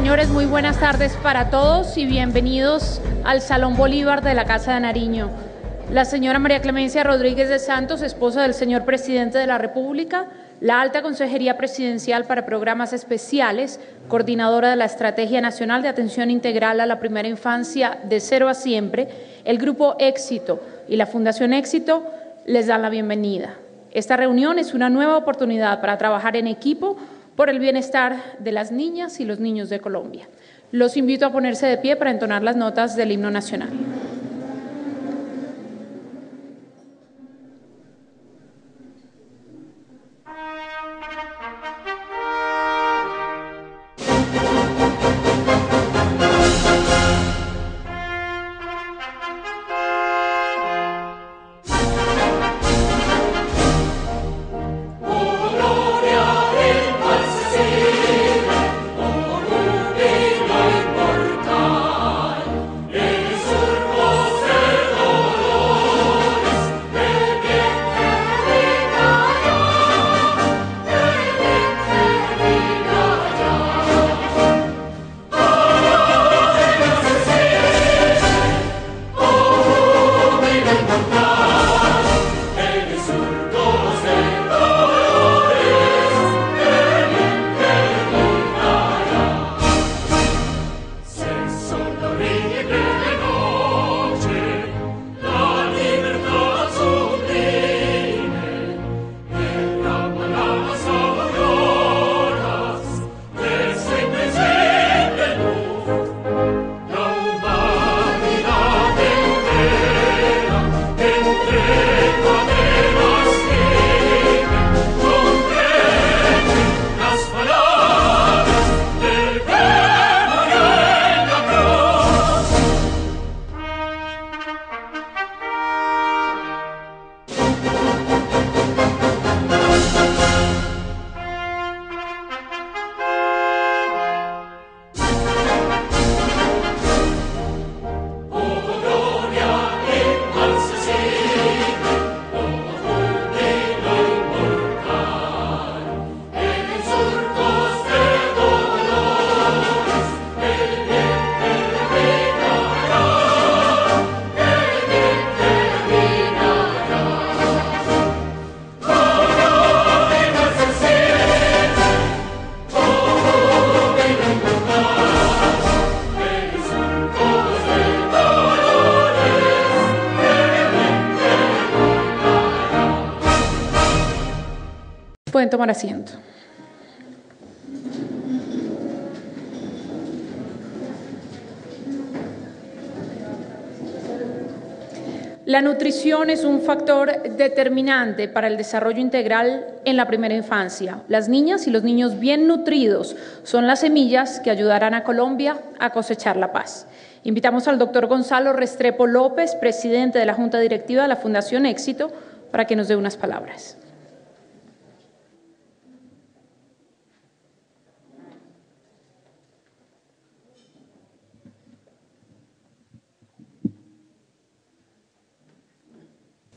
señores, muy buenas tardes para todos y bienvenidos al Salón Bolívar de la Casa de Nariño. La señora María Clemencia Rodríguez de Santos, esposa del señor Presidente de la República, la Alta Consejería Presidencial para Programas Especiales, coordinadora de la Estrategia Nacional de Atención Integral a la Primera Infancia de Cero a Siempre, el Grupo Éxito y la Fundación Éxito les dan la bienvenida. Esta reunión es una nueva oportunidad para trabajar en equipo por el bienestar de las niñas y los niños de Colombia. Los invito a ponerse de pie para entonar las notas del himno nacional. Pueden tomar asiento. La nutrición es un factor determinante para el desarrollo integral en la primera infancia. Las niñas y los niños bien nutridos son las semillas que ayudarán a Colombia a cosechar la paz. Invitamos al doctor Gonzalo Restrepo López, presidente de la Junta Directiva de la Fundación Éxito, para que nos dé unas palabras.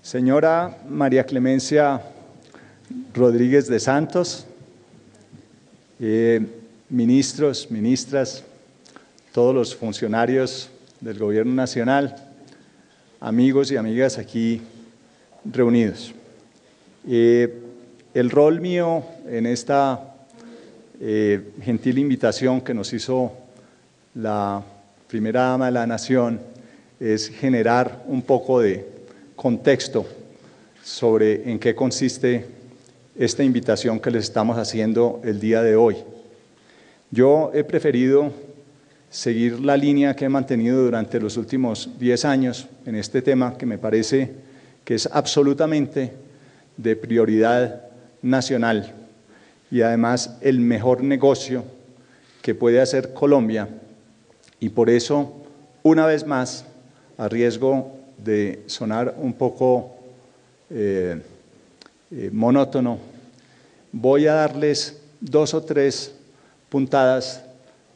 Señora María Clemencia Rodríguez de Santos, ministros, ministras, todos los funcionarios del Gobierno Nacional, amigos y amigas aquí reunidos. El rol mío en esta gentil invitación que nos hizo la primera dama de la Nación es generar un poco de contexto sobre en qué consiste esta invitación que les estamos haciendo el día de hoy. Yo he preferido seguir la línea que he mantenido durante los últimos 10 años en este tema que me parece que es absolutamente de prioridad nacional y además el mejor negocio que puede hacer Colombia, y por eso, una vez más, a riesgo de sonar un poco monótono, voy a darles 2 o 3 puntadas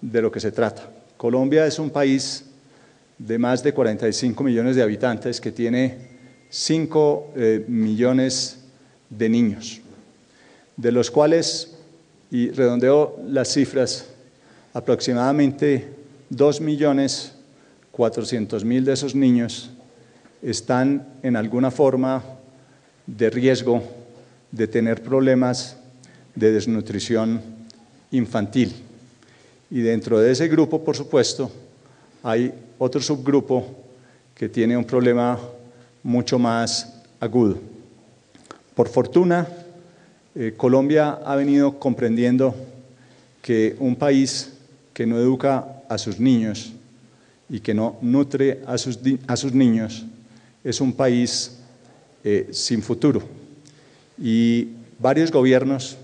de lo que se trata. Colombia es un país de más de 45 millones de habitantes que tiene 5 millones de niños, de los cuales, y redondeo las cifras, aproximadamente 2.400.000 de esos niños están en alguna forma de riesgo de tener problemas de desnutrición infantil. Y dentro de ese grupo, por supuesto, hay otro subgrupo que tiene un problema mucho más agudo. Por fortuna, Colombia ha venido comprendiendo que un país que no educa a sus niños y que no nutre a sus niños es un país sin futuro. Y varios gobiernos,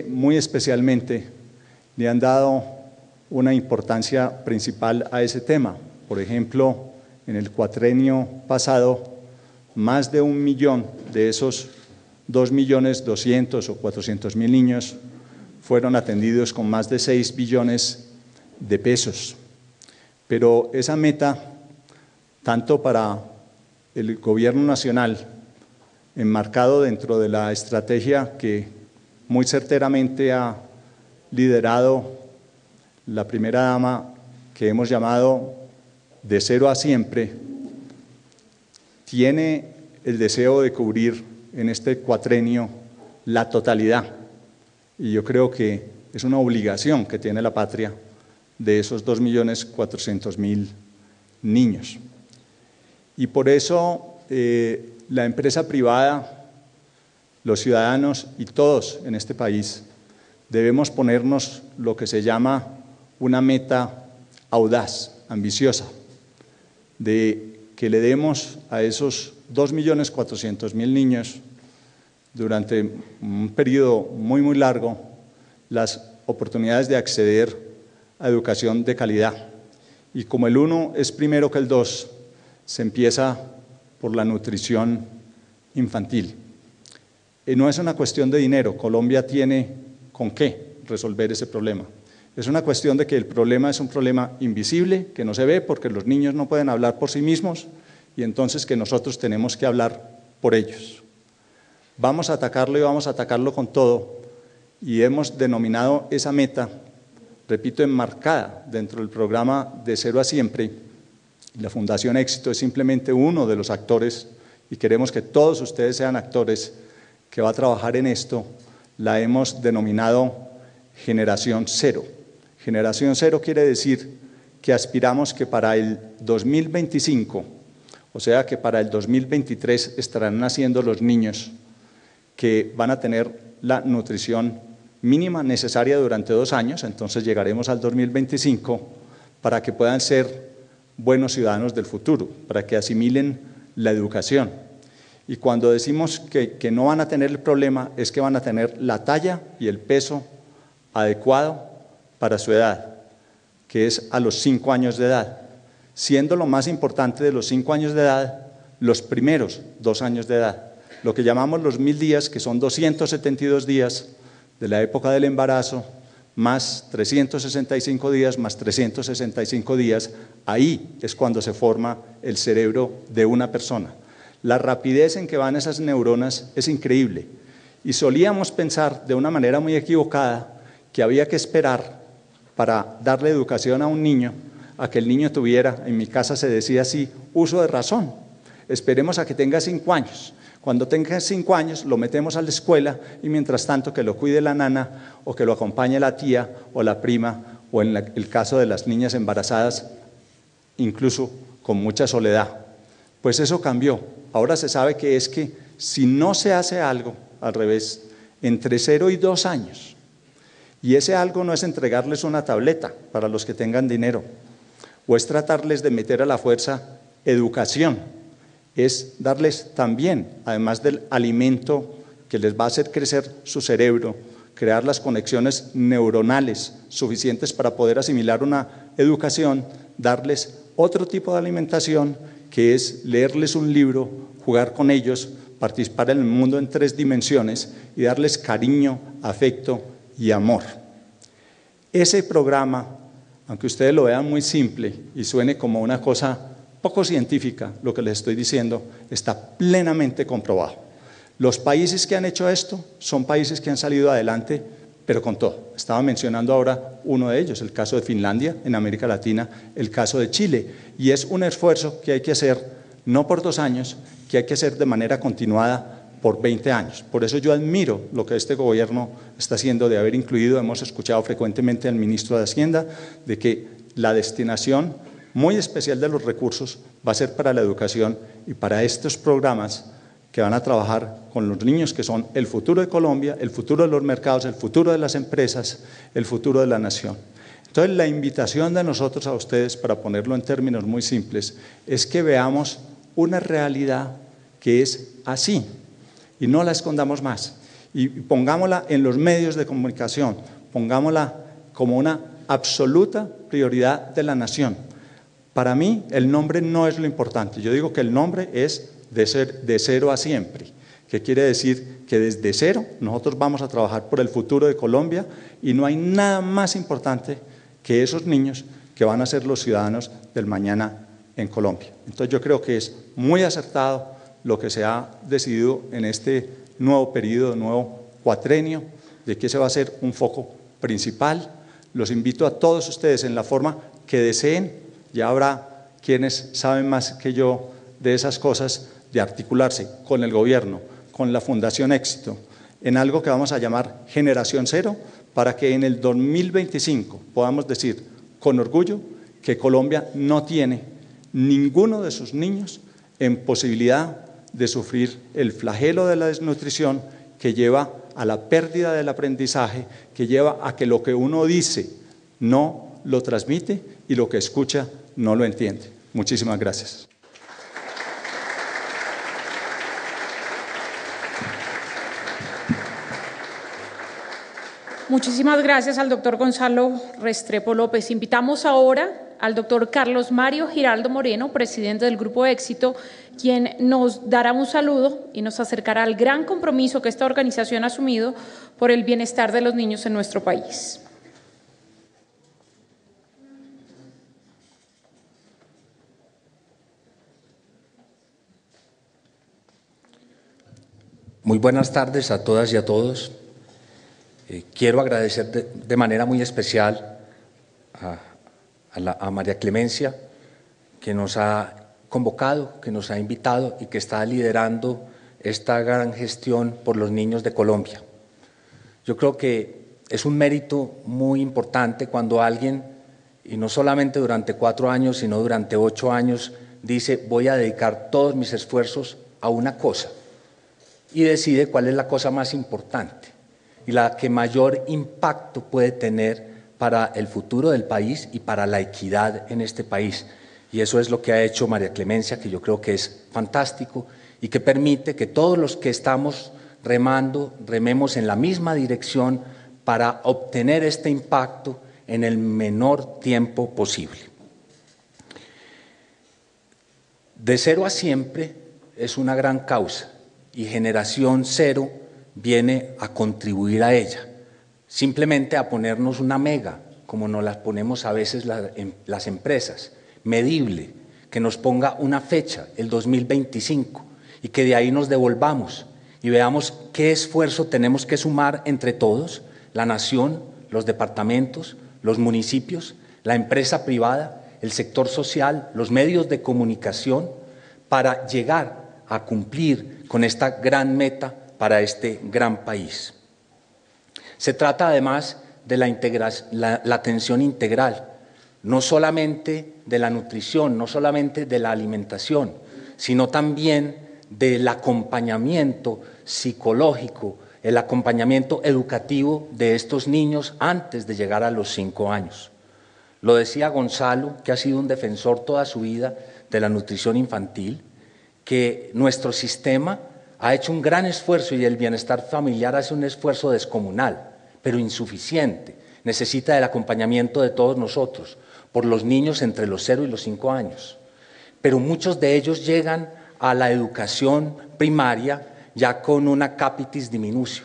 muy especialmente, le han dado una importancia principal a ese tema. Por ejemplo, en el cuatrenio pasado, más de 1 millón de esos 2.200.000 o 400.000 niños fueron atendidos con más de 6 billones de pesos. Pero esa meta, tanto para el gobierno nacional, enmarcado dentro de la estrategia que muy certeramente ha liderado la primera dama, que hemos llamado de cero a siempre, tiene el deseo de cubrir en este cuatrenio la totalidad. Y yo creo que es una obligación que tiene la patria de esos 2.400.000 niños. Y por eso la empresa privada, los ciudadanos y todos en este país debemos ponernos lo que se llama una meta audaz, ambiciosa, de que le demos a esos 2.400.000 niños durante un periodo muy, muy largo las oportunidades de acceder a educación de calidad. Y como el 1 es primero que el 2, se empieza por la nutrición infantil. No es una cuestión de dinero, Colombia tiene con qué resolver ese problema. Es una cuestión de que el problema es un problema invisible, que no se ve porque los niños no pueden hablar por sí mismos y entonces que nosotros tenemos que hablar por ellos. Vamos a atacarlo y vamos a atacarlo con todo y hemos denominado esa meta, repito, enmarcada dentro del programa de Cero a Siempre. La Fundación Éxito es simplemente uno de los actores y queremos que todos ustedes sean actores que va a trabajar en esto. La hemos denominado Generación Cero. Generación Cero quiere decir que aspiramos que para el 2025, o sea que para el 2023 estarán naciendo los niños que van a tener la nutrición mínima necesaria durante 2 años, entonces llegaremos al 2025 para que puedan ser buenos ciudadanos del futuro, para que asimilen la educación. Y cuando decimos que no van a tener el problema, es que van a tener la talla y el peso adecuado para su edad, que es a los 5 años de edad, siendo lo más importante de los 5 años de edad los primeros 2 años de edad, lo que llamamos los 1000 días, que son 272 días de la época del embarazo, más 365 días, más 365 días, ahí es cuando se forma el cerebro de una persona. La rapidez en que van esas neuronas es increíble y solíamos pensar de una manera muy equivocada que había que esperar para darle educación a un niño, a que el niño tuviera, en mi casa se decía así, uso de razón. Esperemos a que tenga 5 años. Cuando tenga 5 años lo metemos a la escuela y mientras tanto que lo cuide la nana o que lo acompañe la tía o la prima o en el caso de las niñas embarazadas, incluso con mucha soledad. Pues eso cambió. Ahora se sabe que es que si no se hace algo, al revés, entre 0 y 2 años, y ese algo no es entregarles una tableta para los que tengan dinero, o es tratarles de meter a la fuerza educación, es darles también, además del alimento que les va a hacer crecer su cerebro, crear las conexiones neuronales suficientes para poder asimilar una educación, darles otro tipo de alimentación que es leerles un libro, jugar con ellos, participar en el mundo en 3 dimensiones y darles cariño, afecto y amor. Ese programa, aunque ustedes lo vean muy simple y suene como una cosa poco científica, lo que les estoy diciendo, está plenamente comprobado. Los países que han hecho esto son países que han salido adelante pero con todo. Estaba mencionando ahora uno de ellos, el caso de Finlandia en América Latina, el caso de Chile, y es un esfuerzo que hay que hacer no por 2 años, que hay que hacer de manera continuada por 20 años. Por eso yo admiro lo que este gobierno está haciendo de haber incluido, hemos escuchado frecuentemente al ministro de Hacienda, de que la destinación muy especial de los recursos va a ser para la educación y para estos programas que van a trabajar con los niños que son el futuro de Colombia, el futuro de los mercados, el futuro de las empresas, el futuro de la nación. Entonces, la invitación de nosotros a ustedes, para ponerlo en términos muy simples, es que veamos una realidad que es así y no la escondamos más. Y pongámosla en los medios de comunicación, pongámosla como una absoluta prioridad de la nación. Para mí, el nombre no es lo importante. Yo digo que el nombre es de cero a siempre, que quiere decir que desde cero nosotros vamos a trabajar por el futuro de Colombia y no hay nada más importante que esos niños que van a ser los ciudadanos del mañana en Colombia. Entonces yo creo que es muy acertado lo que se ha decidido en este nuevo periodo, nuevo cuatrenio, de que ese va a ser un foco principal. Los invito a todos ustedes en la forma que deseen, ya habrá quienes saben más que yo de esas cosas, de articularse con el gobierno, con la Fundación Éxito, en algo que vamos a llamar Generación Cero, para que en el 2025 podamos decir con orgullo que Colombia no tiene ninguno de sus niños en posibilidad de sufrir el flagelo de la desnutrición que lleva a la pérdida del aprendizaje, que lleva a que lo que uno dice no lo transmite y lo que escucha no lo entiende. Muchísimas gracias. Muchísimas gracias al doctor Gonzalo Restrepo López. Invitamos ahora al doctor Carlos Mario Giraldo Moreno, presidente del Grupo Éxito, quien nos dará un saludo y nos acercará al gran compromiso que esta organización ha asumido por el bienestar de los niños en nuestro país. Muy buenas tardes a todas y a todos. Quiero agradecer de manera muy especial a María Clemencia, que nos ha convocado, que nos ha invitado y que está liderando esta gran gestión por los niños de Colombia. Yo creo que es un mérito muy importante cuando alguien, y no solamente durante 4 años, sino durante 8 años, dice voy a dedicar todos mis esfuerzos a una cosa y decide cuál es la cosa más importante y la que mayor impacto puede tener para el futuro del país y para la equidad en este país. Y eso es lo que ha hecho María Clemencia, que yo creo que es fantástico y que permite que todos los que estamos remando, rememos en la misma dirección para obtener este impacto en el menor tiempo posible. De cero a siempre es una gran causa y Generación Cero viene a contribuir a ella, simplemente a ponernos una mega, como nos las ponemos a veces las empresas, medible, que nos ponga una fecha, el 2025, y que de ahí nos devolvamos y veamos qué esfuerzo tenemos que sumar entre todos, la nación, los departamentos, los municipios, la empresa privada, el sector social, los medios de comunicación, para llegar a cumplir con esta gran meta para este gran país. Se trata además de la atención integral, no solamente de la nutrición, no solamente de la alimentación, sino también del acompañamiento psicológico, el acompañamiento educativo de estos niños antes de llegar a los 5 años. Lo decía Gonzalo, que ha sido un defensor toda su vida de la nutrición infantil, que nuestro sistema ha hecho un gran esfuerzo y el bienestar familiar hace un esfuerzo descomunal, pero insuficiente. Necesita del acompañamiento de todos nosotros, por los niños entre los 0 y los 5 años. Pero muchos de ellos llegan a la educación primaria ya con una capitis diminutio,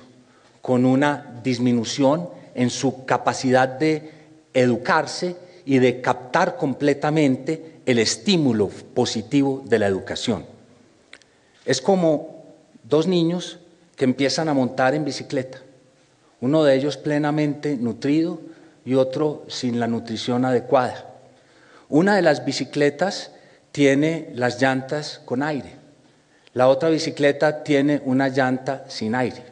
con una disminución en su capacidad de educarse y de captar completamente el estímulo positivo de la educación. Es como 2 niños que empiezan a montar en bicicleta. uno de ellos plenamente nutrido y otro sin la nutrición adecuada. Una de las bicicletas tiene las llantas con aire, la otra bicicleta tiene una llanta sin aire.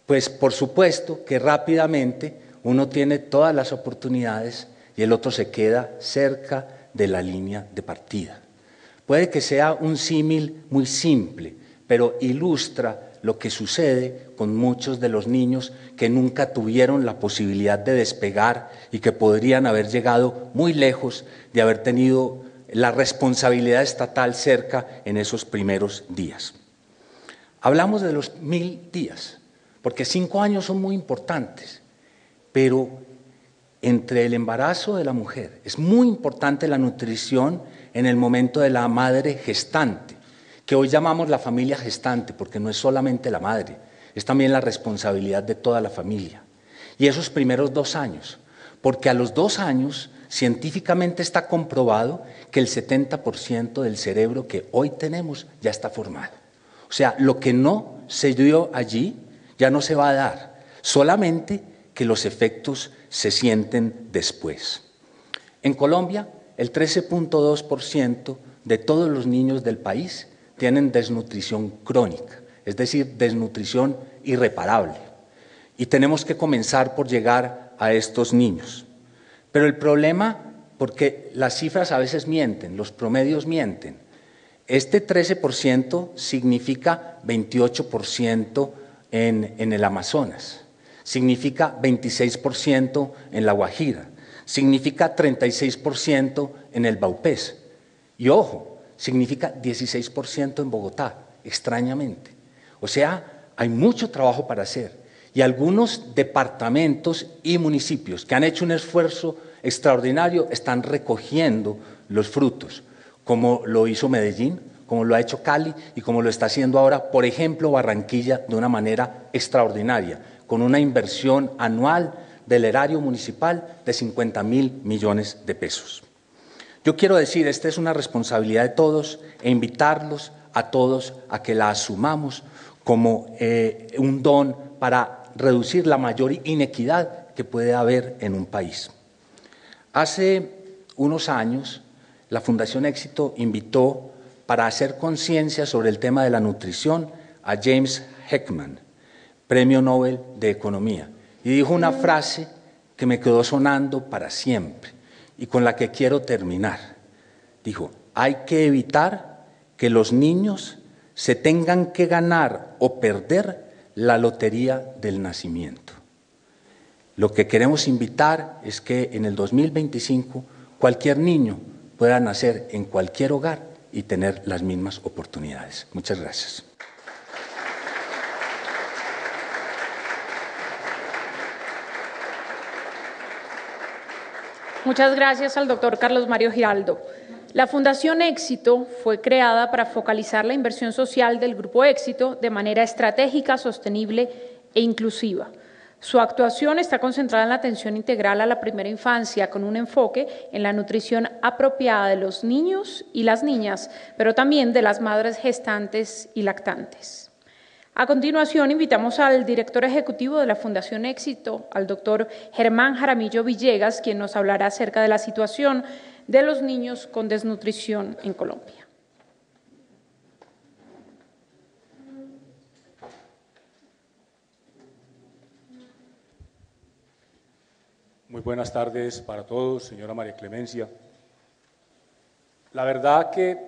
Pues por supuesto que rápidamente uno tiene todas las oportunidades y el otro se queda cerca de la línea de partida. Puede que sea un símil muy simple, pero ilustra lo que sucede con muchos de los niños que nunca tuvieron la posibilidad de despegar y que podrían haber llegado muy lejos de haber tenido la responsabilidad estatal cerca en esos primeros días. Hablamos de los 1000 días, porque 5 años son muy importantes, pero entre el embarazo de la mujer es muy importante la nutrición en el momento de la madre gestante, que hoy llamamos la familia gestante, porque no es solamente la madre, es también la responsabilidad de toda la familia. Y esos primeros 2 años, porque a los 2 años científicamente está comprobado que el 70% del cerebro que hoy tenemos ya está formado. O sea, lo que no se dio allí ya no se va a dar, solamente que los efectos se sienten después. En Colombia, el 13.2% de todos los niños del país tienen desnutrición crónica, es decir, desnutrición irreparable. Y tenemos que comenzar por llegar a estos niños. Pero el problema, porque las cifras a veces mienten, los promedios mienten, este 13% significa 28% en el Amazonas, significa 26% en La Guajira, significa 36% en el Baupés. Y ojo, significa 16% en Bogotá, extrañamente. O sea, hay mucho trabajo para hacer. Y algunos departamentos y municipios que han hecho un esfuerzo extraordinario están recogiendo los frutos, como lo hizo Medellín, como lo ha hecho Cali y como lo está haciendo ahora, por ejemplo, Barranquilla, de una manera extraordinaria, con una inversión anual del erario municipal de 50.000 millones de pesos. Yo quiero decir, esta es una responsabilidad de todos e invitarlos a todos a que la asumamos como un don para reducir la mayor inequidad que puede haber en un país. Hace unos años, la Fundación Éxito invitó para hacer conciencia sobre el tema de la nutrición a James Heckman, Premio Nobel de Economía, y dijo una frase que me quedó sonando para siempre y con la que quiero terminar. Dijo, hay que evitar que los niños se tengan que ganar o perder la lotería del nacimiento. Lo que queremos invitar es que en el 2025 cualquier niño pueda nacer en cualquier hogar y tener las mismas oportunidades. Muchas gracias. Muchas gracias al doctor Carlos Mario Giraldo. La Fundación Éxito fue creada para focalizar la inversión social del Grupo Éxito de manera estratégica, sostenible e inclusiva. Su actuación está concentrada en la atención integral a la primera infancia, con un enfoque en la nutrición apropiada de los niños y las niñas, pero también de las madres gestantes y lactantes. A continuación, invitamos al director ejecutivo de la Fundación Éxito, al doctor Germán Jaramillo Villegas, quien nos hablará acerca de la situación de los niños con desnutrición en Colombia. Muy buenas tardes para todos, señora María Clemencia. La verdad que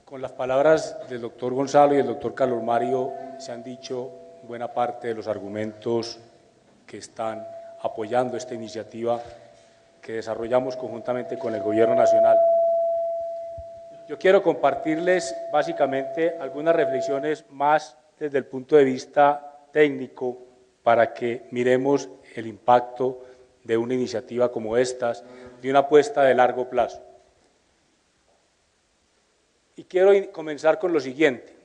con las palabras del doctor Gonzalo y el doctor Carlos Mario se han dicho buena parte de los argumentos que están apoyando esta iniciativa que desarrollamos conjuntamente con el Gobierno Nacional. Yo quiero compartirles básicamente algunas reflexiones más desde el punto de vista técnico para que miremos el impacto de una iniciativa como estas, de una apuesta de largo plazo. Y quiero comenzar con lo siguiente.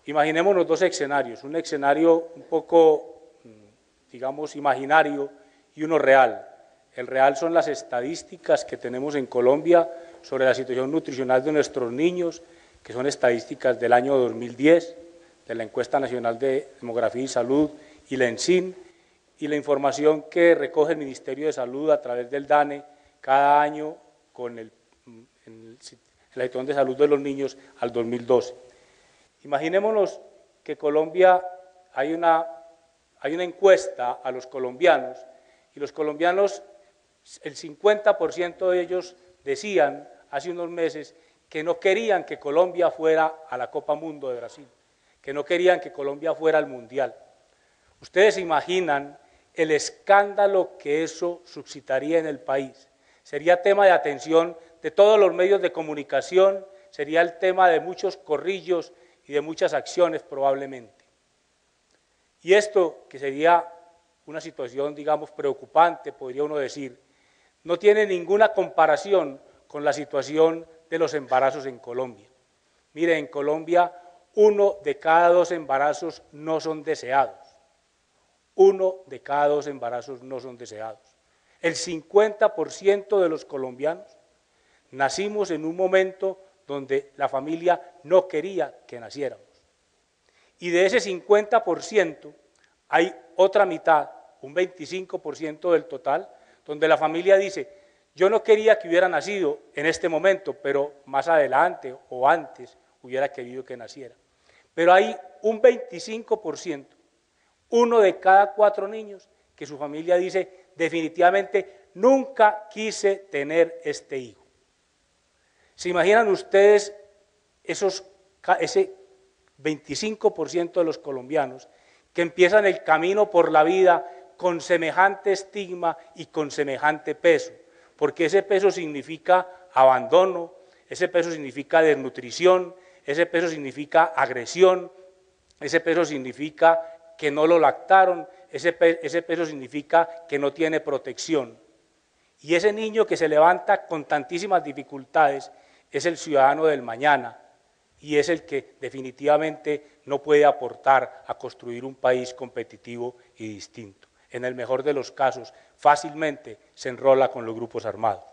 Imaginémonos 2 escenarios, un escenario un poco, digamos, imaginario y uno real. El real son las estadísticas que tenemos en Colombia sobre la situación nutricional de nuestros niños, que son estadísticas del año 2010, de la Encuesta Nacional de Demografía y Salud y la ENSIN, y la información que recoge el Ministerio de Salud a través del DANE cada año con el Edición de Salud de los Niños al 2012. Imaginémonos que Colombia, hay una encuesta a los colombianos, y los colombianos, el 50% de ellos decían hace unos meses que no querían que Colombia fuera a la Copa Mundo de Brasil, que no querían que Colombia fuera al Mundial. Ustedes se imaginan el escándalo que eso suscitaría en el país. Sería tema de atención de todos los medios de comunicación, sería el tema de muchos corrillos y de muchas acciones probablemente. Y esto, que sería una situación, digamos, preocupante, podría uno decir, no tiene ninguna comparación con la situación de los embarazos en Colombia. Mire, en Colombia 1 de cada 2 embarazos no son deseados. 1 de cada 2 embarazos no son deseados. El 50% de los colombianos nacimos en un momento donde la familia no quería que naciéramos. Y de ese 50% hay otra mitad, un 25% del total, donde la familia dice, yo no quería que hubiera nacido en este momento, pero más adelante o antes hubiera querido que naciera. Pero hay un 25%, 1 de cada 4 niños, que su familia dice, definitivamente nunca quise tener este hijo. ¿Se imaginan ustedes ese 25% de los colombianos que empiezan el camino por la vida con semejante estigma y con semejante peso? Porque ese peso significa abandono, ese peso significa desnutrición, ese peso significa agresión, ese peso significa que no lo lactaron, ese peso significa que no tiene protección. Y ese niño que se levanta con tantísimas dificultades es el ciudadano del mañana y es el que definitivamente no puede aportar a construir un país competitivo y distinto. En el mejor de los casos, fácilmente se enrola con los grupos armados.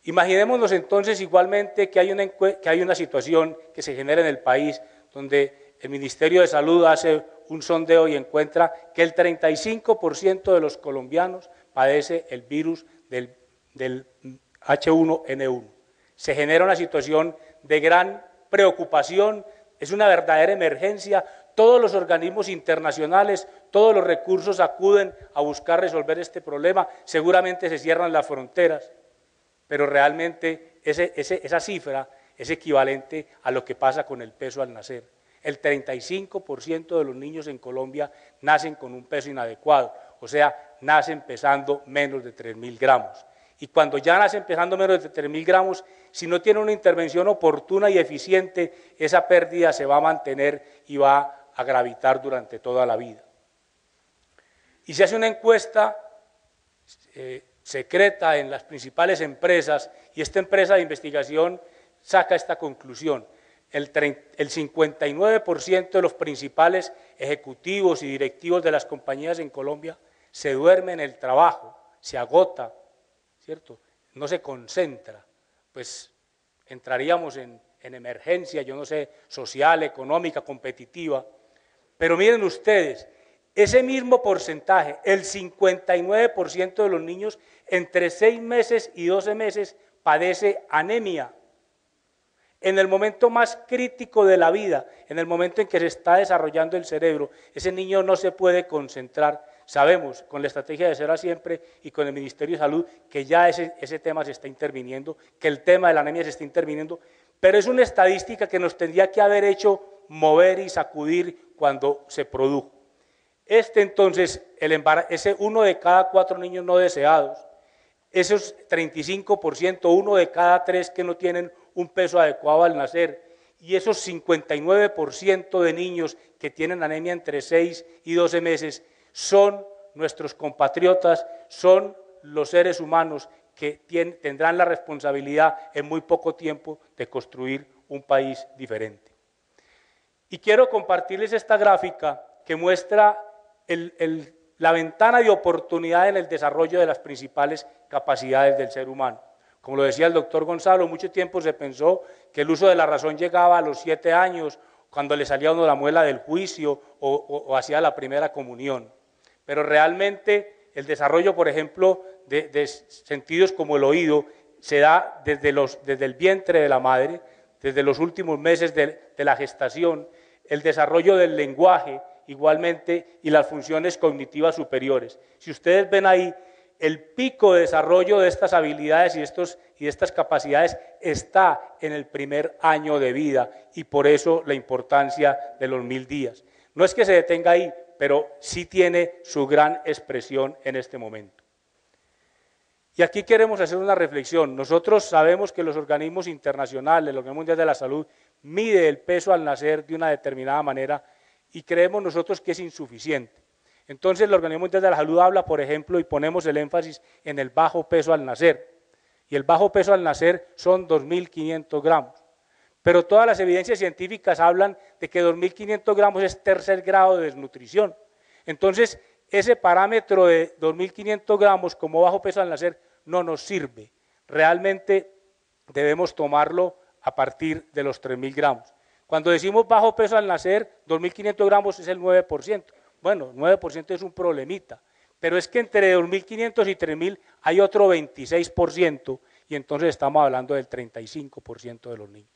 Imaginémonos entonces igualmente que hay una situación que se genera en el país donde el Ministerio de Salud hace un sondeo y encuentra que el 35% de los colombianos padece el virus del H1N1. Se genera una situación de gran preocupación, es una verdadera emergencia. Todos los organismos internacionales, todos los recursos acuden a buscar resolver este problema, seguramente se cierran las fronteras, pero realmente esa cifra es equivalente a lo que pasa con el peso al nacer. El 35% de los niños en Colombia nacen con un peso inadecuado, o sea, nacen pesando menos de 3.000 gramos. Y cuando ya nacen pesando menos de 3.000 gramos, si no tienen una intervención oportuna y eficiente, esa pérdida se va a mantener y va a gravitar durante toda la vida. Y se hace una encuesta secreta en las principales empresas, y esta empresa de investigación saca esta conclusión. El 59% de los principales ejecutivos y directivos de las compañías en Colombia se duerme en el trabajo, se agota, ¿cierto? No se concentra, pues entraríamos en emergencia, yo no sé, social, económica, competitiva. Pero miren ustedes, ese mismo porcentaje, el 59% de los niños entre 6 meses y 12 meses padece anemia. En el momento más crítico de la vida, en el momento en que se está desarrollando el cerebro, ese niño no se puede concentrar. Sabemos, con la estrategia de Cero a Siempre y con el Ministerio de Salud, que ya ese tema se está interviniendo, que el tema de la anemia se está interviniendo, pero es una estadística que nos tendría que haber hecho mover y sacudir cuando se produjo. Entonces, ese 1 de cada 4 niños no deseados, esos 35%, 1 de cada 3 que no tienen un peso adecuado al nacer, y esos 59% de niños que tienen anemia entre 6 y 12 meses, son nuestros compatriotas, son los seres humanos que tendrán la responsabilidad en muy poco tiempo de construir un país diferente. Y quiero compartirles esta gráfica que muestra la ventana de oportunidad en el desarrollo de las principales capacidades del ser humano. Como lo decía el doctor Gonzalo, mucho tiempo se pensó que el uso de la razón llegaba a los 7 años, cuando le salía a uno la muela del juicio o hacía la primera comunión. pero realmente el desarrollo, por ejemplo, de sentidos como el oído, se da desde el vientre de la madre, desde los últimos meses de la gestación, el desarrollo del lenguaje igualmente y las funciones cognitivas superiores. Si ustedes ven ahí, el pico de desarrollo de estas habilidades y de estas capacidades está en el primer año de vida y por eso la importancia de los 1000 días. No es que se detenga ahí, pero sí tiene su gran expresión en este momento. Y aquí queremos hacer una reflexión. Nosotros sabemos que los organismos internacionales, el Organismo Mundial de la Salud, mide el peso al nacer de una determinada manera y creemos nosotros que es insuficiente. Entonces el Organismo Mundial de la Salud habla, por ejemplo, y ponemos el énfasis en el bajo peso al nacer. Y el bajo peso al nacer son 2.500 gramos. Pero todas las evidencias científicas hablan de que 2.500 gramos es tercer grado de desnutrición. Entonces, ese parámetro de 2.500 gramos como bajo peso al nacer no nos sirve. Realmente debemos tomarlo a partir de los 3.000 gramos. Cuando decimos bajo peso al nacer, 2.500 gramos es el 9%. Bueno, 9% es un problemita, pero es que entre 2.500 y 3.000 hay otro 26% y entonces estamos hablando del 35% de los niños.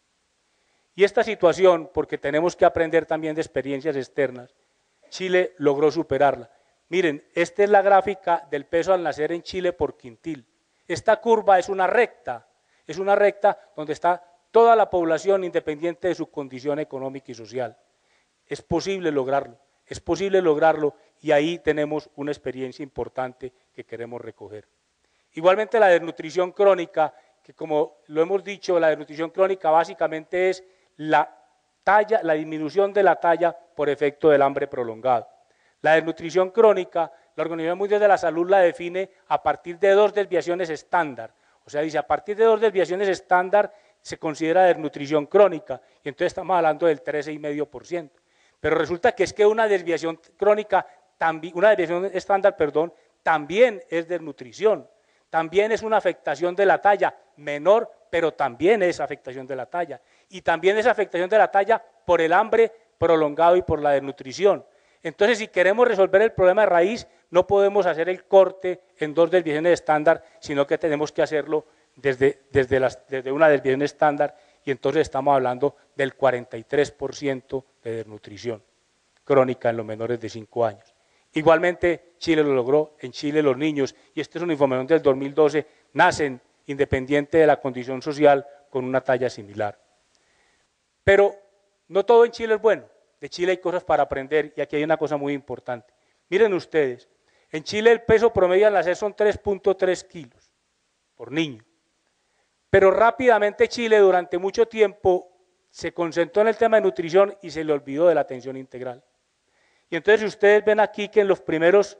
Y esta situación, porque tenemos que aprender también de experiencias externas, Chile logró superarla. Miren, esta es la gráfica del peso al nacer en Chile por quintil. Esta curva es una recta donde está toda la población independiente de su condición económica y social. Es posible lograrlo y ahí tenemos una experiencia importante que queremos recoger. Igualmente la desnutrición crónica, que como lo hemos dicho, la desnutrición crónica básicamente es la disminución de la talla por efecto del hambre prolongado. La desnutrición crónica, la Organización Mundial de la Salud la define a partir de 2 desviaciones estándar. O sea, dice, a partir de 2 desviaciones estándar se considera desnutrición crónica, y entonces estamos hablando del 13,5%. Pero resulta que es que una desviación crónica, una desviación estándar, también es desnutrición, también es una afectación de la talla, menor, pero también es afectación de la talla. Y también es afectación de la talla por el hambre prolongado y por la desnutrición. Entonces, si queremos resolver el problema de raíz, no podemos hacer el corte en 2 desviaciones estándar, sino que tenemos que hacerlo desde una desviación estándar, y entonces estamos hablando del 43% de desnutrición crónica en los menores de 5 años. Igualmente, Chile lo logró. En Chile los niños, y esta es una información del 2012, nacen independiente de la condición social con una talla similar. Pero no todo en Chile es bueno. De Chile hay cosas para aprender y aquí hay una cosa muy importante. Miren ustedes, en Chile el peso promedio al nacer son 3,3 kilos por niño. Pero rápidamente Chile durante mucho tiempo se concentró en el tema de nutrición y se le olvidó de la atención integral. Y entonces ustedes ven aquí que en los primeros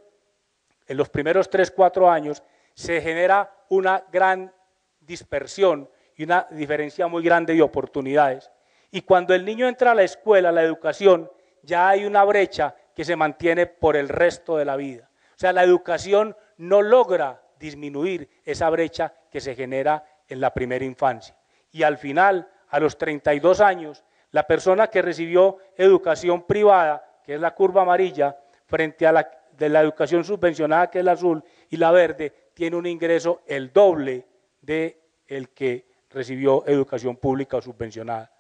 3, 4 años se genera una gran dispersión y una diferencia muy grande de oportunidades. Y cuando el niño entra a la escuela, a la educación, ya hay una brecha que se mantiene por el resto de la vida. O sea, la educación no logra disminuir esa brecha que se genera en la primera infancia. Y al final, a los 32 años, la persona que recibió educación privada, que es la curva amarilla, frente a la de la educación subvencionada, que es la azul, y la verde, tiene un ingreso el doble de el que recibió educación pública o subvencionada.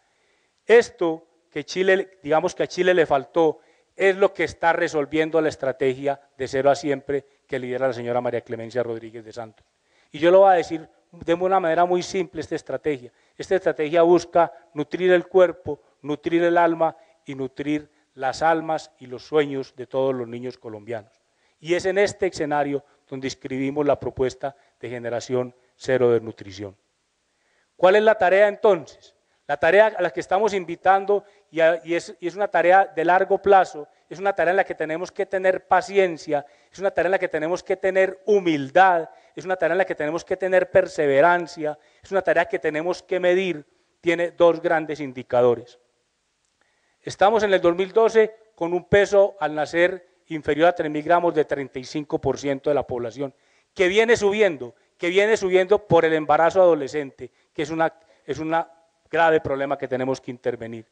Esto que Chile, digamos que a Chile le faltó, es lo que está resolviendo la estrategia de Cero a Siempre que lidera la señora María Clemencia Rodríguez de Santos. Y yo lo voy a decir de una manera muy simple esta estrategia. Esta estrategia busca nutrir el cuerpo, nutrir el alma y nutrir las almas y los sueños de todos los niños colombianos. Y es en este escenario donde escribimos la propuesta de Generación Cero de Nutrición. ¿Cuál es la tarea entonces? La tarea a la que estamos invitando, y es una tarea de largo plazo, es una tarea en la que tenemos que tener paciencia, es una tarea en la que tenemos que tener humildad, es una tarea en la que tenemos que tener perseverancia, es una tarea que tenemos que medir, tiene 2 grandes indicadores. Estamos en el 2012 con un peso al nacer inferior a 3.000 gramos de 35% de la población, que viene subiendo por el embarazo adolescente, que es un grave problema que tenemos que intervenir.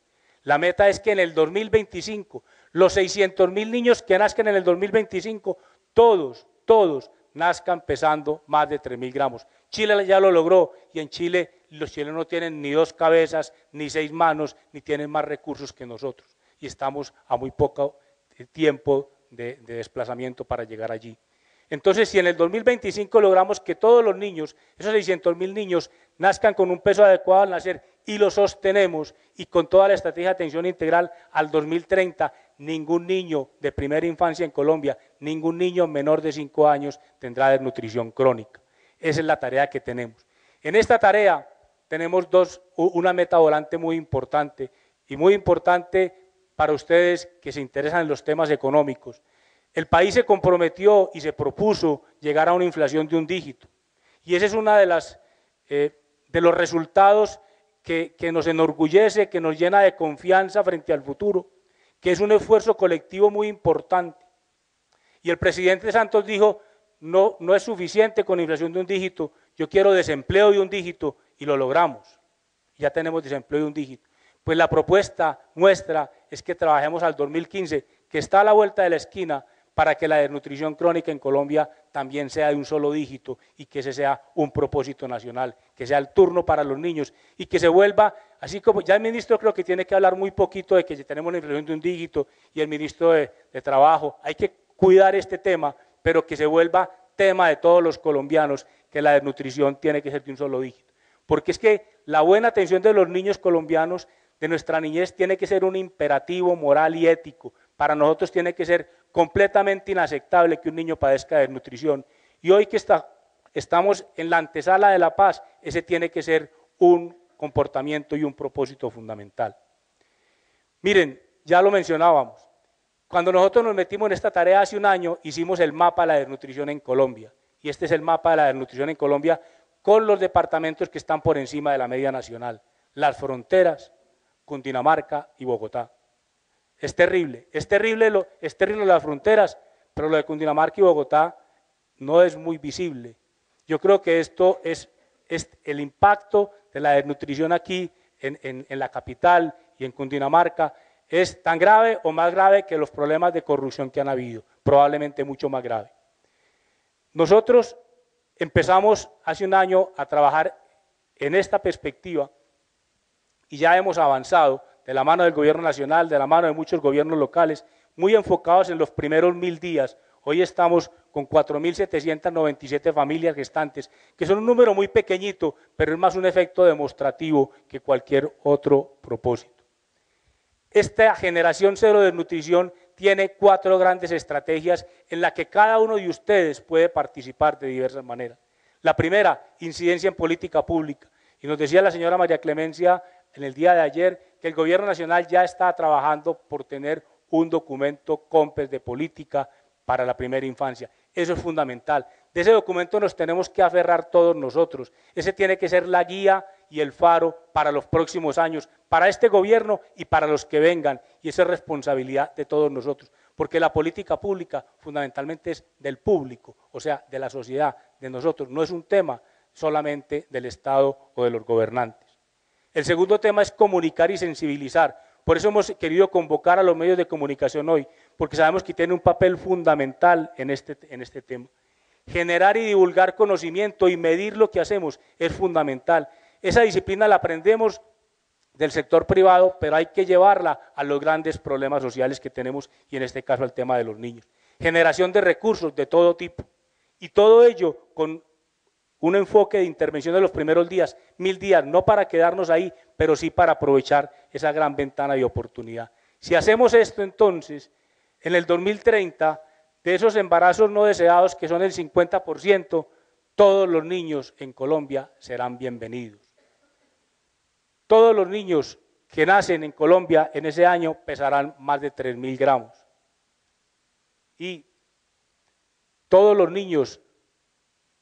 La meta es que en el 2025, los 600.000 niños que nazcan en el 2025, todos nazcan pesando más de 3.000 gramos. Chile ya lo logró y en Chile los chilenos no tienen ni 2 cabezas, ni 6 manos, ni tienen más recursos que nosotros. Y estamos a muy poco tiempo de desplazamiento para llegar allí. Entonces, si en el 2025 logramos que todos los niños, esos 600.000 niños, nazcan con un peso adecuado al nacer y lo sostenemos y con toda la estrategia de atención integral al 2030, ningún niño de primera infancia en Colombia, ningún niño menor de 5 años tendrá desnutrición crónica. Esa es la tarea que tenemos. En esta tarea tenemos una meta volante muy importante y muy importante para ustedes que se interesan en los temas económicos. El país se comprometió y se propuso llegar a una inflación de 1 dígito. Y ese es uno de los resultados que nos enorgullece, que nos llena de confianza frente al futuro, que es un esfuerzo colectivo muy importante. Y el presidente Santos dijo, no es suficiente con inflación de 1 dígito, yo quiero desempleo de 1 dígito, y lo logramos. Ya tenemos desempleo de 1 dígito. Pues la propuesta nuestra es que trabajemos al 2015, que está a la vuelta de la esquina, para que la desnutrición crónica en Colombia también sea de 1 solo dígito y que ese sea un propósito nacional, que sea el turno para los niños y que se vuelva, así como ya el ministro creo que tiene que hablar muy poquito de que tenemos la inflación de 1 dígito y el ministro de Trabajo, hay que cuidar este tema, pero que se vuelva tema de todos los colombianos, que la desnutrición tiene que ser de 1 solo dígito. Porque es que la buena atención de los niños colombianos, de nuestra niñez, tiene que ser un imperativo moral y ético. Para nosotros tiene que ser completamente inaceptable que un niño padezca de desnutrición. Y hoy que estamos en la antesala de la paz, ese tiene que ser un comportamiento y un propósito fundamental. Miren, ya lo mencionábamos, cuando nosotros nos metimos en esta tarea hace 1 año, hicimos el mapa de la desnutrición en Colombia. Y este es el mapa de la desnutrición en Colombia con los departamentos que están por encima de la media nacional. Las fronteras, Cundinamarca y Bogotá. Es terrible las fronteras, pero lo de Cundinamarca y Bogotá no es muy visible. Yo creo que esto es el impacto de la desnutrición aquí en la capital y en Cundinamarca es tan grave o más grave que los problemas de corrupción que han habido, probablemente mucho más grave. Nosotros empezamos hace 1 año a trabajar en esta perspectiva y ya hemos avanzado de la mano del gobierno nacional, de la mano de muchos gobiernos locales, muy enfocados en los primeros 1000 días. Hoy estamos con 4.797 familias gestantes, que son un número muy pequeñito, pero es más un efecto demostrativo que cualquier otro propósito. Esta generación cero de nutrición tiene 4 grandes estrategias en las que cada uno de ustedes puede participar de diversas maneras. La primera, incidencia en política pública. Y nos decía la señora María Clemencia en el día de ayer que el gobierno nacional ya está trabajando por tener un documento COMPES de política para la primera infancia. Eso es fundamental. De ese documento nos tenemos que aferrar todos nosotros. Ese tiene que ser la guía y el faro para los próximos años, para este gobierno y para los que vengan. Y esa es responsabilidad de todos nosotros, porque la política pública fundamentalmente es del público, o sea, de la sociedad, de nosotros. No es un tema solamente del Estado o de los gobernantes. El segundo tema es comunicar y sensibilizar. Por eso hemos querido convocar a los medios de comunicación hoy, porque sabemos que tienen un papel fundamental en este tema. Generar y divulgar conocimiento y medir lo que hacemos es fundamental. Esa disciplina la aprendemos del sector privado, pero hay que llevarla a los grandes problemas sociales que tenemos y en este caso al tema de los niños. Generación de recursos de todo tipo y todo ello con un enfoque de intervención de los primeros días, 1000 días, no para quedarnos ahí, pero sí para aprovechar esa gran ventana de oportunidad. Si hacemos esto entonces, en el 2030, de esos embarazos no deseados, que son el 50%, todos los niños en Colombia serán bienvenidos. Todos los niños que nacen en Colombia en ese año pesarán más de 3.000 gramos. Y todos los niños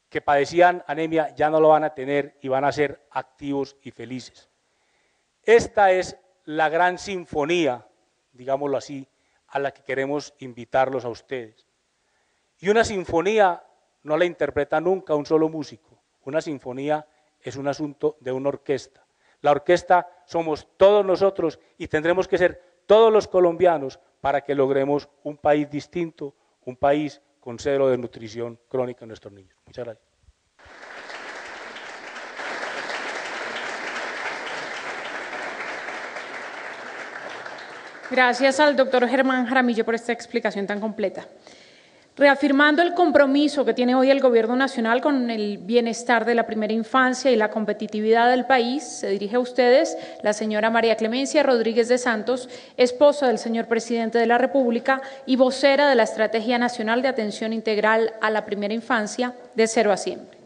que padecían anemia ya no lo van a tener y van a ser activos y felices. Esta es la gran sinfonía, digámoslo así, a la que queremos invitarlos a ustedes. Y una sinfonía no la interpreta nunca un solo músico, una sinfonía es un asunto de una orquesta. La orquesta somos todos nosotros y tendremos que ser todos los colombianos para que logremos un país distinto, un país con cero de desnutrición crónica en nuestros niños. Muchas gracias. Gracias al doctor Germán Jaramillo por esta explicación tan completa. Reafirmando el compromiso que tiene hoy el Gobierno Nacional con el bienestar de la primera infancia y la competitividad del país, se dirige a ustedes la señora María Clemencia Rodríguez de Santos, esposa del señor Presidente de la República y vocera de la Estrategia Nacional de Atención Integral a la Primera Infancia, de Cero a Siempre.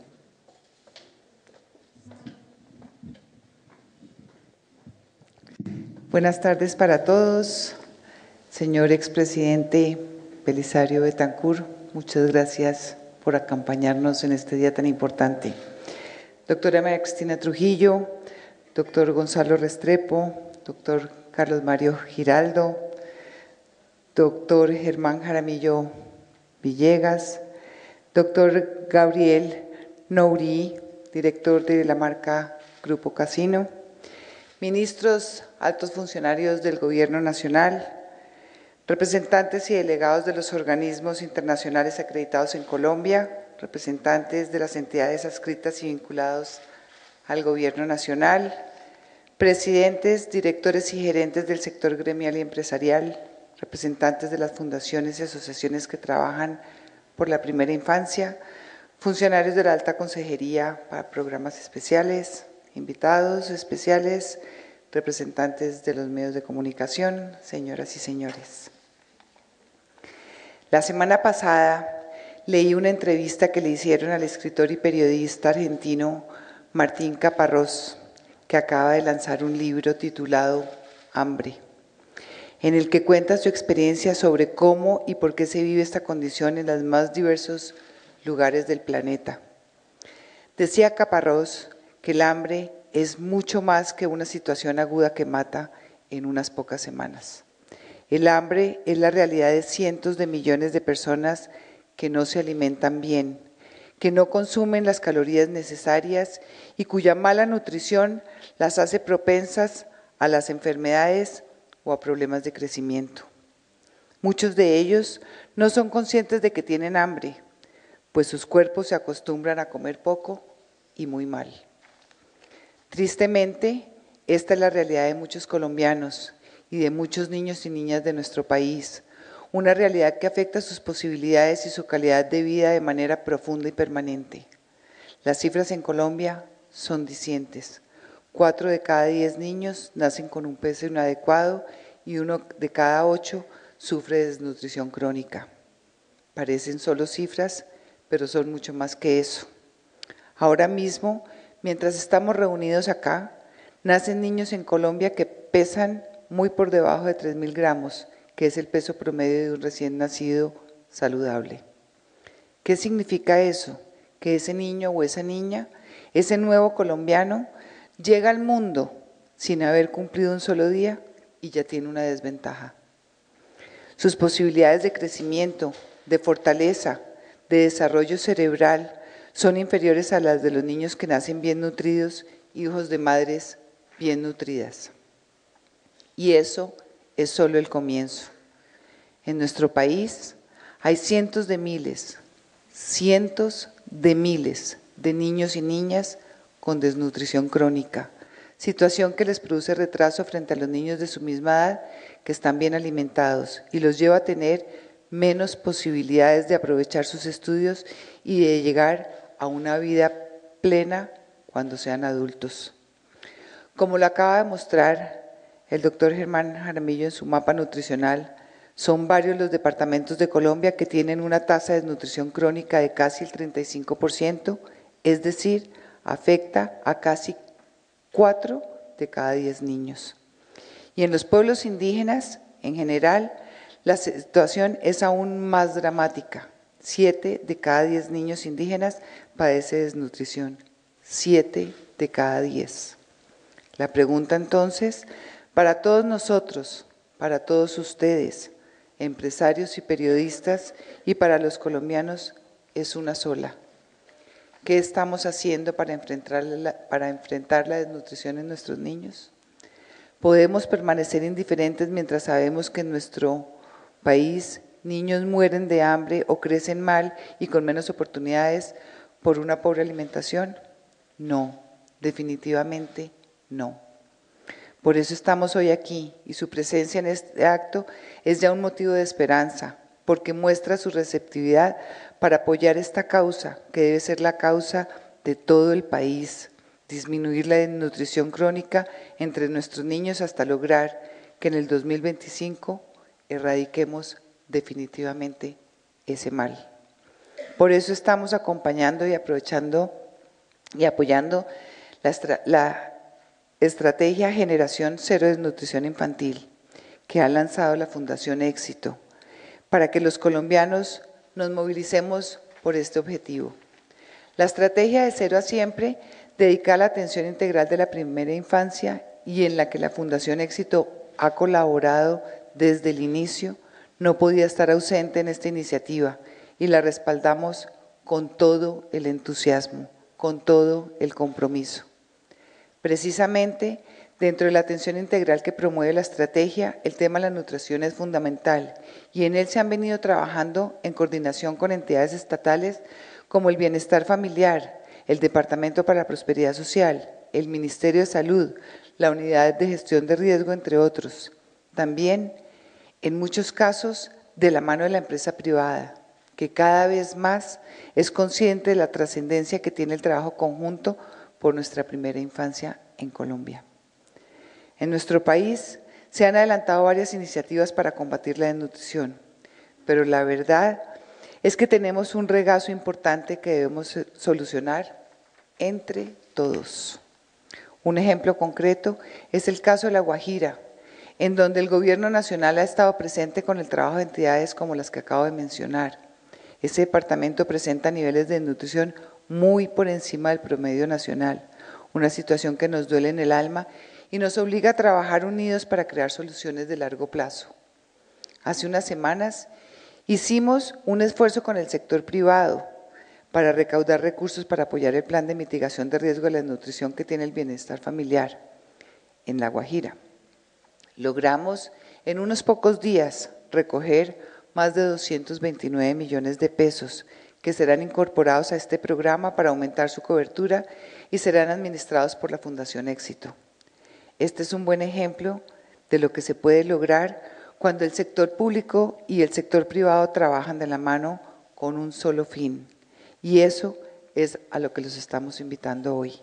Buenas tardes para todos. Señor expresidente Belisario Betancur, muchas gracias por acompañarnos en este día tan importante. Doctora María Cristina Trujillo, doctor Gonzalo Restrepo, doctor Carlos Mario Giraldo, doctor Germán Jaramillo Villegas, doctor Gabriel Nouri, director de la marca Grupo Casino, ministros, altos funcionarios del Gobierno Nacional, representantes y delegados de los organismos internacionales acreditados en Colombia, representantes de las entidades adscritas y vinculados al Gobierno Nacional, presidentes, directores y gerentes del sector gremial y empresarial, representantes de las fundaciones y asociaciones que trabajan por la primera infancia, funcionarios de la Alta Consejería para Programas Especiales, invitados especiales, representantes de los medios de comunicación, señoras y señores. La semana pasada leí una entrevista que le hicieron al escritor y periodista argentino Martín Caparrós, que acaba de lanzar un libro titulado Hambre, en el que cuenta su experiencia sobre cómo y por qué se vive esta condición en los más diversos lugares del planeta. Decía Caparrós que el hambre es mucho más que una situación aguda que mata en unas pocas semanas. El hambre es la realidad de cientos de millones de personas que no se alimentan bien, que no consumen las calorías necesarias y cuya mala nutrición las hace propensas a las enfermedades o a problemas de crecimiento. Muchos de ellos no son conscientes de que tienen hambre, pues sus cuerpos se acostumbran a comer poco y muy mal. Tristemente, esta es la realidad de muchos colombianos y de muchos niños y niñas de nuestro país, una realidad que afecta sus posibilidades y su calidad de vida de manera profunda y permanente. Las cifras en Colombia son dicientes. 4 de cada 10 niños nacen con un peso inadecuado y 1 de cada 8 sufre de desnutrición crónica. Parecen solo cifras, pero son mucho más que eso. Ahora mismo, mientras estamos reunidos acá, nacen niños en Colombia que pesan muy por debajo de 3.000 gramos, que es el peso promedio de un recién nacido saludable. ¿Qué significa eso? Que ese niño o esa niña, ese nuevo colombiano, llega al mundo sin haber cumplido un solo día y ya tiene una desventaja. Sus posibilidades de crecimiento, de fortaleza, de desarrollo cerebral son inferiores a las de los niños que nacen bien nutridos, hijos de madres bien nutridas. Y eso es solo el comienzo. En nuestro país hay cientos de miles de niños y niñas con desnutrición crónica, situación que les produce retraso frente a los niños de su misma edad que están bien alimentados y los lleva a tener menos posibilidades de aprovechar sus estudios y de llegar a una vida plena cuando sean adultos. Como lo acaba de mostrar el doctor Germán Jaramillo en su mapa nutricional, son varios los departamentos de Colombia que tienen una tasa de desnutrición crónica de casi el 35%, es decir, afecta a casi 4 de cada 10 niños. Y en los pueblos indígenas, en general, la situación es aún más dramática. 7 de cada 10 niños indígenas padecen desnutrición. 7 de cada 10. La pregunta entonces, para todos nosotros, para todos ustedes, empresarios y periodistas, y para los colombianos, es una sola. ¿Qué estamos haciendo para enfrentar la desnutrición en nuestros niños? ¿Podemos permanecer indiferentes mientras sabemos que en nuestro país niños mueren de hambre o crecen mal y con menos oportunidades por una pobre alimentación? No, definitivamente no. Por eso estamos hoy aquí y su presencia en este acto es ya un motivo de esperanza, porque muestra su receptividad para apoyar esta causa, que debe ser la causa de todo el país, disminuir la desnutrición crónica entre nuestros niños hasta lograr que en el 2025 erradiquemos definitivamente ese mal. Por eso estamos acompañando y aprovechando y apoyando la estrategia Generación Cero Desnutrición Infantil que ha lanzado la Fundación Éxito, para que los colombianos nos movilicemos por este objetivo. La estrategia de Cero a Siempre dedica a la atención integral de la primera infancia y en la que la Fundación Éxito ha colaborado desde el inicio, no podía estar ausente en esta iniciativa y la respaldamos con todo el entusiasmo, con todo el compromiso. Precisamente, dentro de la atención integral que promueve la estrategia, el tema de la nutrición es fundamental y en él se han venido trabajando en coordinación con entidades estatales como el Bienestar Familiar, el Departamento para la Prosperidad Social, el Ministerio de Salud, la Unidad de Gestión de Riesgo, entre otros. También, en muchos casos, de la mano de la empresa privada, que cada vez más es consciente de la trascendencia que tiene el trabajo conjunto por nuestra primera infancia en Colombia. En nuestro país se han adelantado varias iniciativas para combatir la desnutrición, pero la verdad es que tenemos un regazo importante que debemos solucionar entre todos. Un ejemplo concreto es el caso de La Guajira, en donde el Gobierno Nacional ha estado presente con el trabajo de entidades como las que acabo de mencionar. Ese departamento presenta niveles de desnutrición muy por encima del promedio nacional, una situación que nos duele en el alma y nos obliga a trabajar unidos para crear soluciones de largo plazo. Hace unas semanas hicimos un esfuerzo con el sector privado para recaudar recursos para apoyar el plan de mitigación de riesgo de la desnutrición que tiene el bienestar familiar en La Guajira. Logramos en unos pocos días recoger más de 229 millones de pesos que serán incorporados a este programa para aumentar su cobertura y serán administrados por la Fundación Éxito. Este es un buen ejemplo de lo que se puede lograr cuando el sector público y el sector privado trabajan de la mano con un solo fin. Y eso es a lo que los estamos invitando hoy.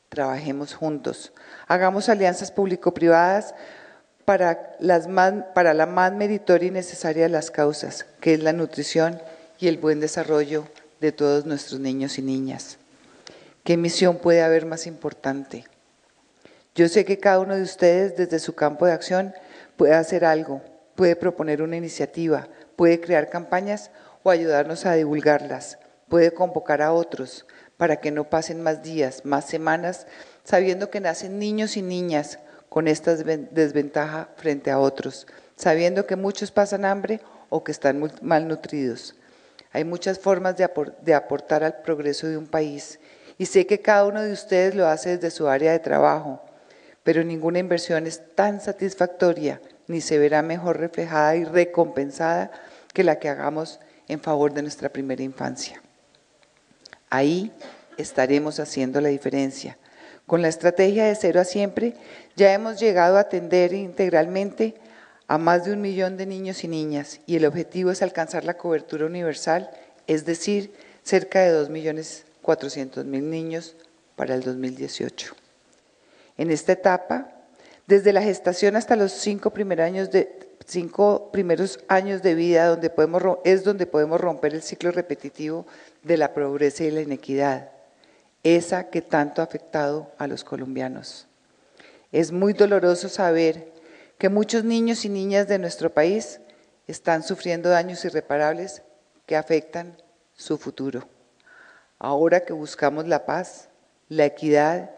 Trabajemos juntos, hagamos alianzas público-privadas para la más meritoria y necesaria de las causas, que es la nutrición y el buen desarrollo de todos nuestros niños y niñas. ¿Qué misión puede haber más importante? Yo sé que cada uno de ustedes desde su campo de acción puede hacer algo, puede proponer una iniciativa, puede crear campañas o ayudarnos a divulgarlas, puede convocar a otros para que no pasen más días, más semanas, sabiendo que nacen niños y niñas con esta desventaja frente a otros, sabiendo que muchos pasan hambre o que están malnutridos. Hay muchas formas de aportar al progreso de un país y sé que cada uno de ustedes lo hace desde su área de trabajo, pero ninguna inversión es tan satisfactoria ni se verá mejor reflejada y recompensada que la que hagamos en favor de nuestra primera infancia. Ahí estaremos haciendo la diferencia. Con la estrategia de Cero a Siempre ya hemos llegado a atender integralmente a más de 1 millón de niños y niñas y el objetivo es alcanzar la cobertura universal, es decir, cerca de 2.400.000 niños para el 2018. En esta etapa, desde la gestación hasta los 5 primeros años de vida, donde podemos romper el ciclo repetitivo de la pobreza y la inequidad, esa que tanto ha afectado a los colombianos. Es muy doloroso saber que muchos niños y niñas de nuestro país están sufriendo daños irreparables que afectan su futuro. Ahora que buscamos la paz, la equidad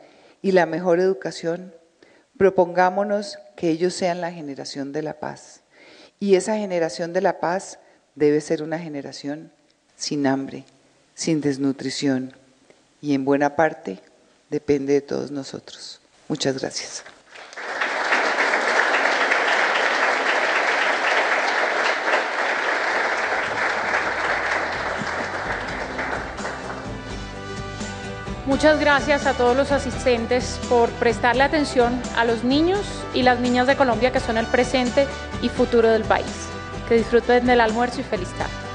y la mejor educación, propongámonos que ellos sean la generación de la paz. Y esa generación de la paz debe ser una generación sin hambre, sin desnutrición y en buena parte depende de todos nosotros. Muchas gracias. Muchas gracias a todos los asistentes por prestarle atención a los niños y las niñas de Colombia que son el presente y futuro del país. Que disfruten del almuerzo y feliz tarde.